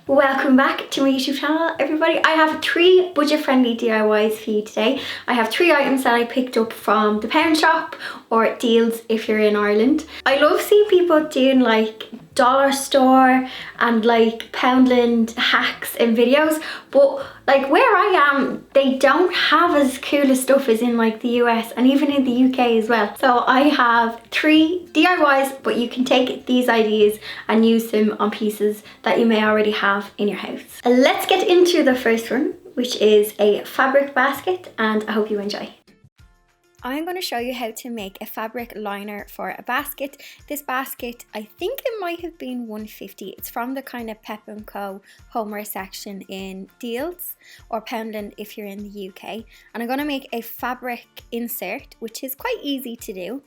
Welcome back to my YouTube channel, everybody. I have 3 budget-friendly DIYs for you today. I have 3 items that I picked up from the Pound shop or Dealz if you're in Ireland. I love seeing people doing like dollar store and like Poundland hacks and videos, but like where I am, they don't have as cool as stuff as in like the US and even in the UK as well. So I have 3 DIYs, but you can take these ideas and use them on pieces that you may already have in your house. Let's get into the first one, which is a fabric basket, and I hope you enjoy. I'm going to show you how to make a fabric liner for a basket. This basket, I think it might have been $1.50. It's from the kind of Pep & Co homeware section in Dealz or Poundland if you're in the UK. And I'm going to make a fabric insert, which is quite easy to do.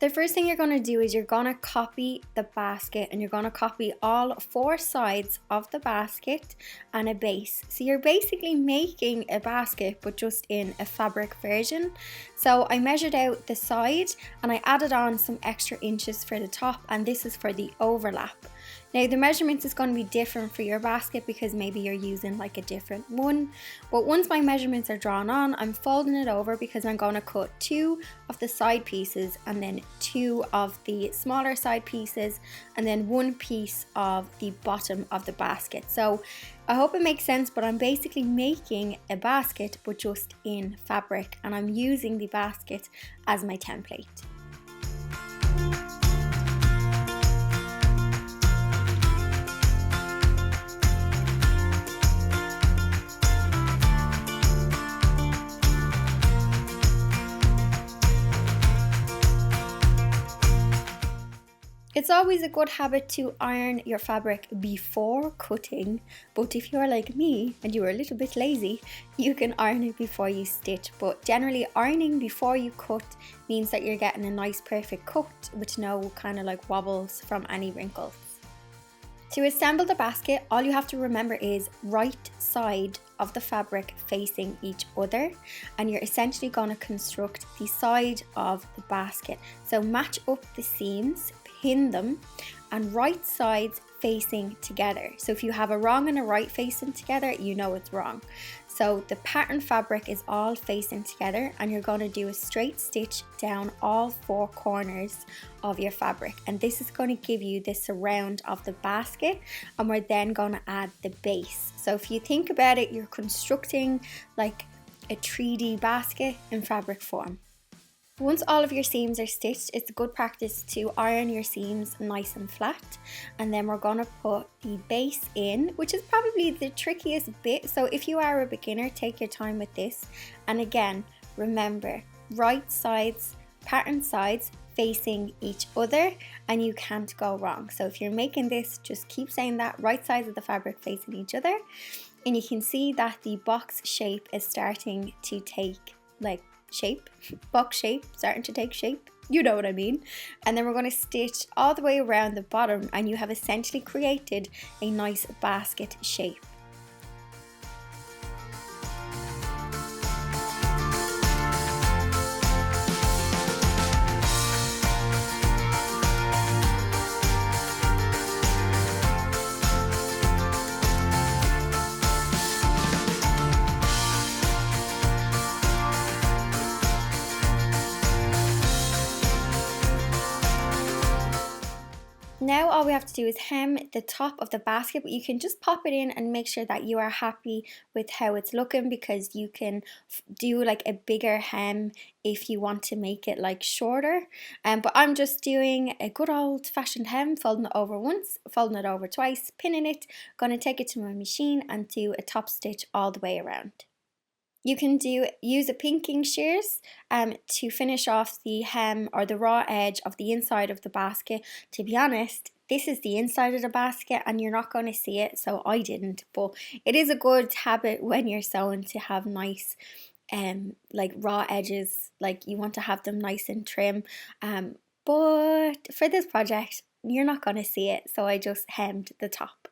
The first thing you're going to do is you're going to copy the basket, and you're going to copy all 4 sides of the basket and a base. So you're basically making a basket but just in a fabric version. So I measured out the side and I added on some extra inches for the top, and this is for the overlap. Now the measurements is going to be different for your basket because maybe you're using like a different one. But once my measurements are drawn on, I'm folding it over because I'm going to cut 2 of the side pieces and then 2 of the smaller side pieces and then 1 piece of the bottom of the basket. So I hope it makes sense, but I'm basically making a basket but just in fabric, and I'm using the basket as my template. It's always a good habit to iron your fabric before cutting, but if you're like me and you're a little bit lazy, you can iron it before you stitch. But generally ironing before you cut means that you're getting a nice perfect cut with no kind of like wobbles from any wrinkles. To assemble the basket, all you have to remember is right side of the fabric facing each other, and you're essentially going to construct the side of the basket. So match up the seams, pin them, and right sides facing together. So if you have a wrong and a right facing together, you know it's wrong. So the pattern fabric is all facing together, and you're going to do a straight stitch down all 4 corners of your fabric, and this is going to give you the surround of the basket, and we're then going to add the base. So if you think about it, you're constructing like a 3D basket in fabric form. Once all of your seams are stitched, it's a good practice to iron your seams nice and flat, and then we're going to put the base in, which is probably the trickiest bit. So if you are a beginner, take your time with this. And again, remember, right sides, pattern sides facing each other, and you can't go wrong. So if you're making this, just keep saying that, right sides of the fabric facing each other, and you can see that the box shape is starting to take like box shape, starting to take shape, you know what I mean. And then we're going to stitch all the way around the bottom, and you have essentially created a nice basket shape. Now all we have to do is hem the top of the basket, but you can just pop it in and make sure that you are happy with how it's looking, because you can do like a bigger hem if you want to make it like shorter. But I'm just doing a good old fashioned hem, folding it over once, folding it over twice, pinning it, gonna take it to my machine and do a top stitch all the way around. You can use a pinking shears to finish off the hem or the raw edge of the inside of the basket. To be honest, this is the inside of the basket and you're not going to see it, so I didn't. But it is a good habit when you're sewing to have nice like raw edges. Like you want to have them nice and trim. But for this project, you're not going to see it, so I just hemmed the top.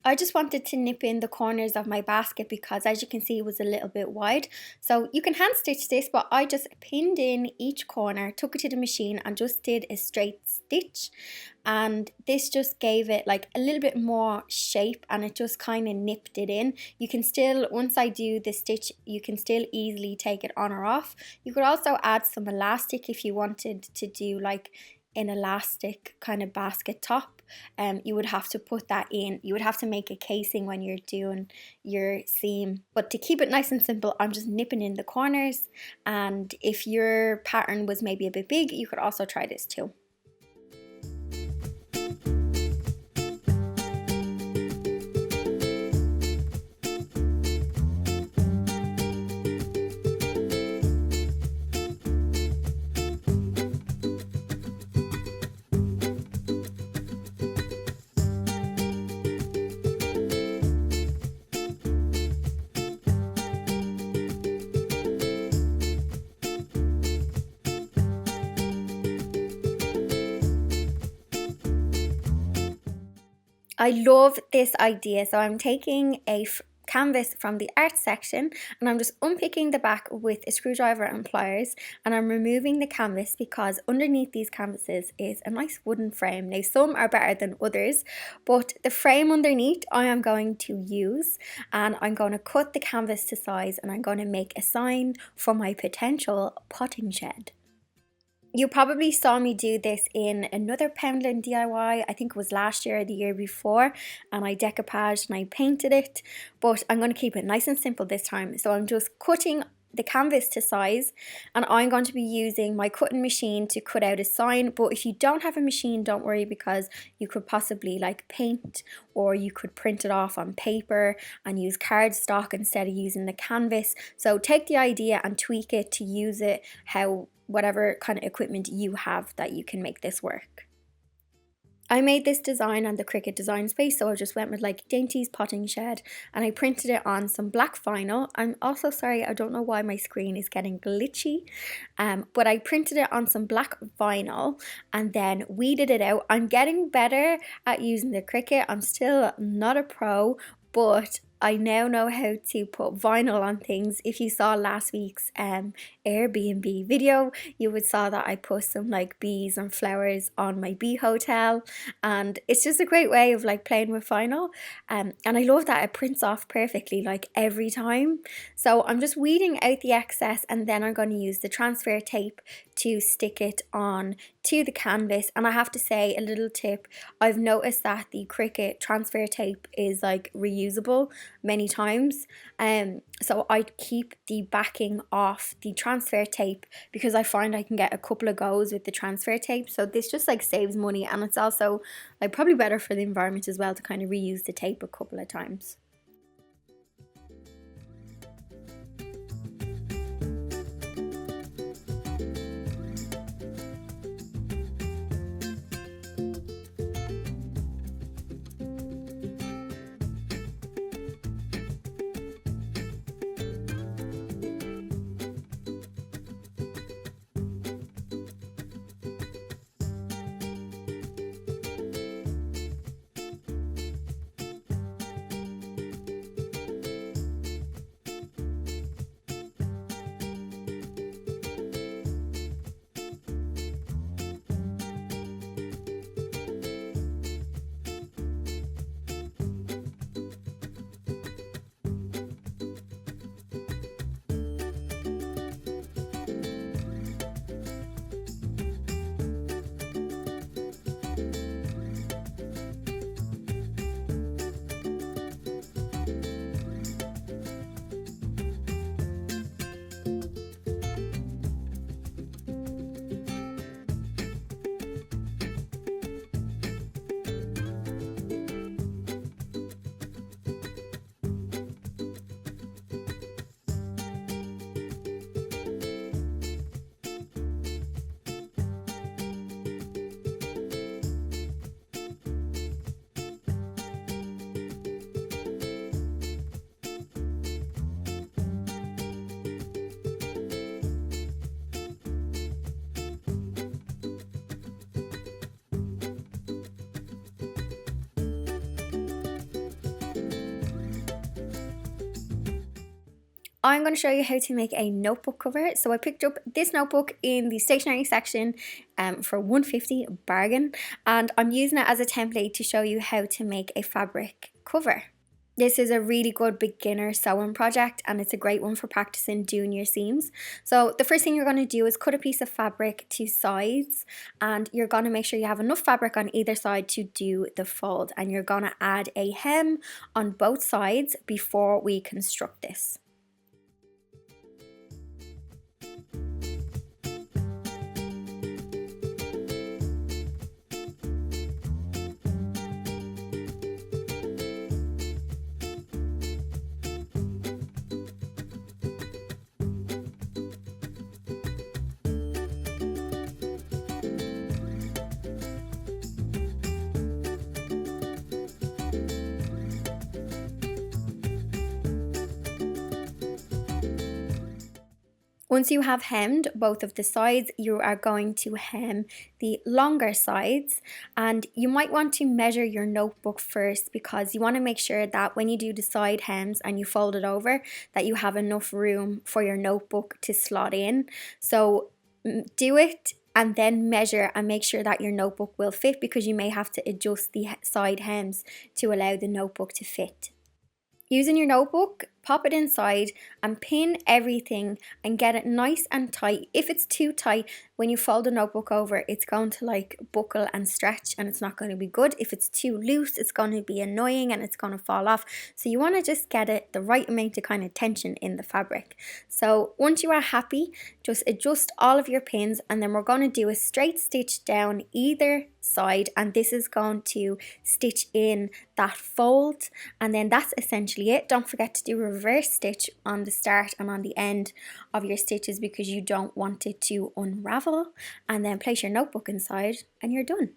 I just wanted to nip in the corners of my basket because, as you can see, it was a little bit wide. So you can hand stitch this, but I just pinned in each corner, took it to the machine and just did a straight stitch. And this just gave it like a little bit more shape, and it just kind of nipped it in. You can still, once I do the stitch, you can still easily take it on or off. You could also add some elastic if you wanted to do like an elastic kind of basket top. You would have to put that in. You would have to make a casing when you're doing your seam. But to keep it nice and simple, I'm just nipping in the corners. And if your pattern was maybe a bit big, you could also try this too. I love this idea. So I'm taking a canvas from the art section and I'm just unpicking the back with a screwdriver and pliers, and I'm removing the canvas because underneath these canvases is a nice wooden frame. Now some are better than others, but the frame underneath I am going to use, and I'm going to cut the canvas to size and I'm going to make a sign for my potential potting shed. You probably saw me do this in another Poundland DIY, I think it was last year or the year before, and I decoupaged and I painted it, but I'm going to keep it nice and simple this time. So I'm just cutting the canvas to size, and I'm going to be using my cutting machine to cut out a sign. But if you don't have a machine, don't worry, because you could possibly like paint, or you could print it off on paper and use cardstock instead of using the canvas. So take the idea and tweak it to use it how whatever kind of equipment you have that you can make this work. I made this design on the Cricut design space, so I just went with like Dainty's potting shed and I printed it on some black vinyl. I'm also sorry, I don't know why my screen is getting glitchy, but I printed it on some black vinyl and then weeded it out. I'm getting better at using the Cricut. I'm still not a pro, but I now know how to put vinyl on things. If you saw last week's Airbnb video, you would saw that I put some like bees and flowers on my bee hotel, and it's just a great way of like playing with vinyl, and I love that it prints off perfectly like every time. So I'm just weeding out the excess, and then I'm going to use the transfer tape to stick it on to the canvas. And I have to say, a little tip, I've noticed that the Cricut transfer tape is like reusable many times, so I keep the backing off the transfer tape because I find I can get a couple of goes with the transfer tape. So this just like saves money, and it's also like probably better for the environment as well to kind of reuse the tape a couple of times. I'm going to show you how to make a notebook cover. So I picked up this notebook in the stationery section for $1.50 bargain, and I'm using it as a template to show you how to make a fabric cover. This is a really good beginner sewing project, and it's a great one for practicing doing your seams. So the first thing you're going to do is cut a piece of fabric to size, and you're going to make sure you have enough fabric on either side to do the fold, and you're going to add a hem on both sides before we construct this. Once you have hemmed both of the sides, you are going to hem the longer sides, and you might want to measure your notebook first because you want to make sure that when you do the side hems and you fold it over, that you have enough room for your notebook to slot in. So do it and then measure and make sure that your notebook will fit, because you may have to adjust the side hems to allow the notebook to fit. Using your notebook, pop it inside and pin everything and get it nice and tight. If it's too tight, when you fold the notebook over, it's going to like buckle and stretch and it's not going to be good. If it's too loose, it's going to be annoying and it's going to fall off. So you want to just get it the right amount of kind of tension in the fabric. So once you are happy, just adjust all of your pins, and then we're going to do a straight stitch down either side, and this is going to stitch in that fold, and then that's essentially it. Don't forget to do a reverse stitch on the start and on the end of your stitches because you don't want it to unravel, and then place your notebook inside and you're done.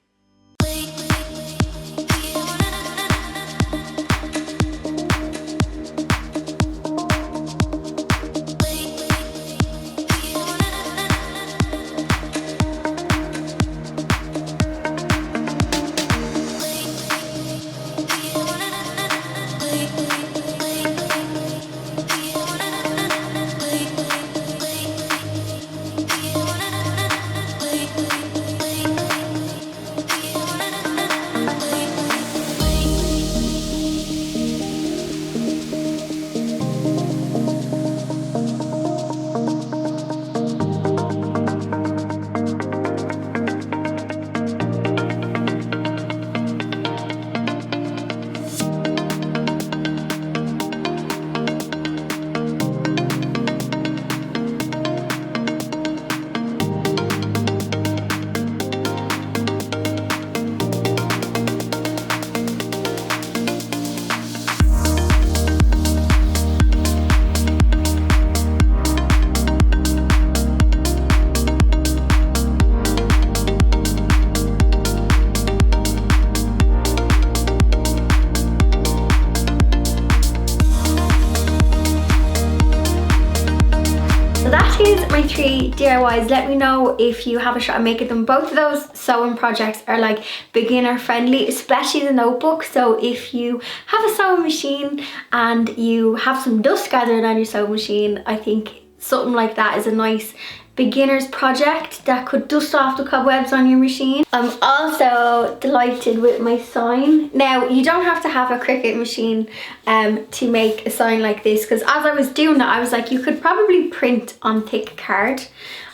My 3 DIYs. Let me know if you have a shot at making them. Both of those sewing projects are like beginner friendly, especially the notebook. So if you have a sewing machine and you have some dust gathering on your sewing machine, I think something like that is a nice beginner's project that could dust off the cobwebs on your machine. I'm also delighted with my sign. Now, you don't have to have a Cricut machine to make a sign like this, because as I was doing it, I was like, you could probably print on thick card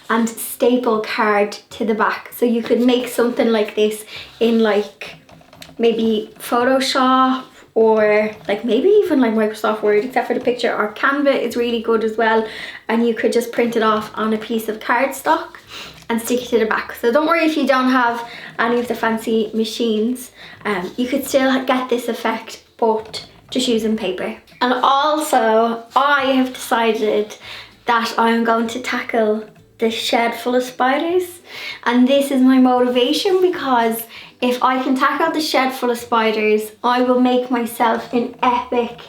and staple card to the back. So you could make something like this in like maybe Photoshop, or like maybe even like Microsoft Word, except for the picture, or Canva is really good as well, and you could just print it off on a piece of cardstock and stick it to the back. So don't worry if you don't have any of the fancy machines, you could still get this effect, but just using paper. And also I have decided that I'm going to tackle the shed full of spiders, and this is my motivation, because if I can tackle the shed full of spiders, I will make myself an epic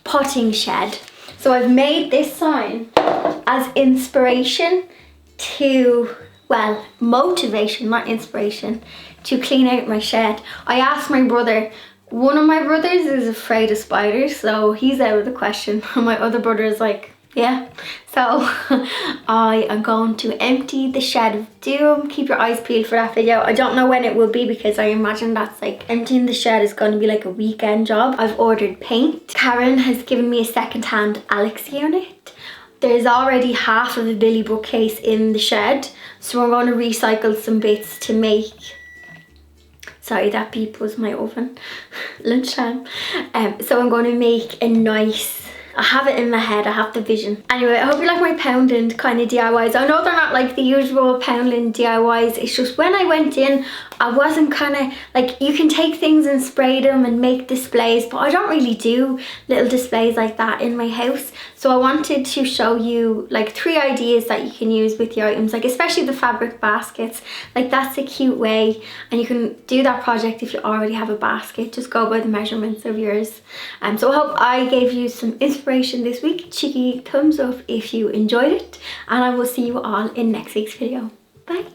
potting shed. So I've made this sign as inspiration to, well, motivation, not inspiration, to clean out my shed. I asked my brother. One of my brothers is afraid of spiders, so he's out of the question. And my other brother is like, yeah, so I am going to empty the shed of doom. Keep your eyes peeled for that video. I don't know when it will be because I imagine that's like emptying the shed is going to be like a weekend job. I've ordered paint. Karen has given me a second-hand Alex unit. There's already half of a Billy bookcase in the shed, so we're going to recycle some bits to make... Sorry, that beep was my oven. Lunchtime. So I'm going to make a nice... I have it in my head, I have the vision. Anyway, I hope you like my Poundland kind of DIYs. I know they're not like the usual Poundland DIYs. It's just when I went in, I wasn't kind of like, you can take things and spray them and make displays, but I don't really do little displays like that in my house. So I wanted to show you like 3 ideas that you can use with your items, like especially the fabric baskets. Like that's a cute way, and you can do that project if you already have a basket. Just go by the measurements of yours. So I hope I gave you some inspiration this week. Cheeky thumbs up if you enjoyed it, and I will see you all in next week's video. Bye.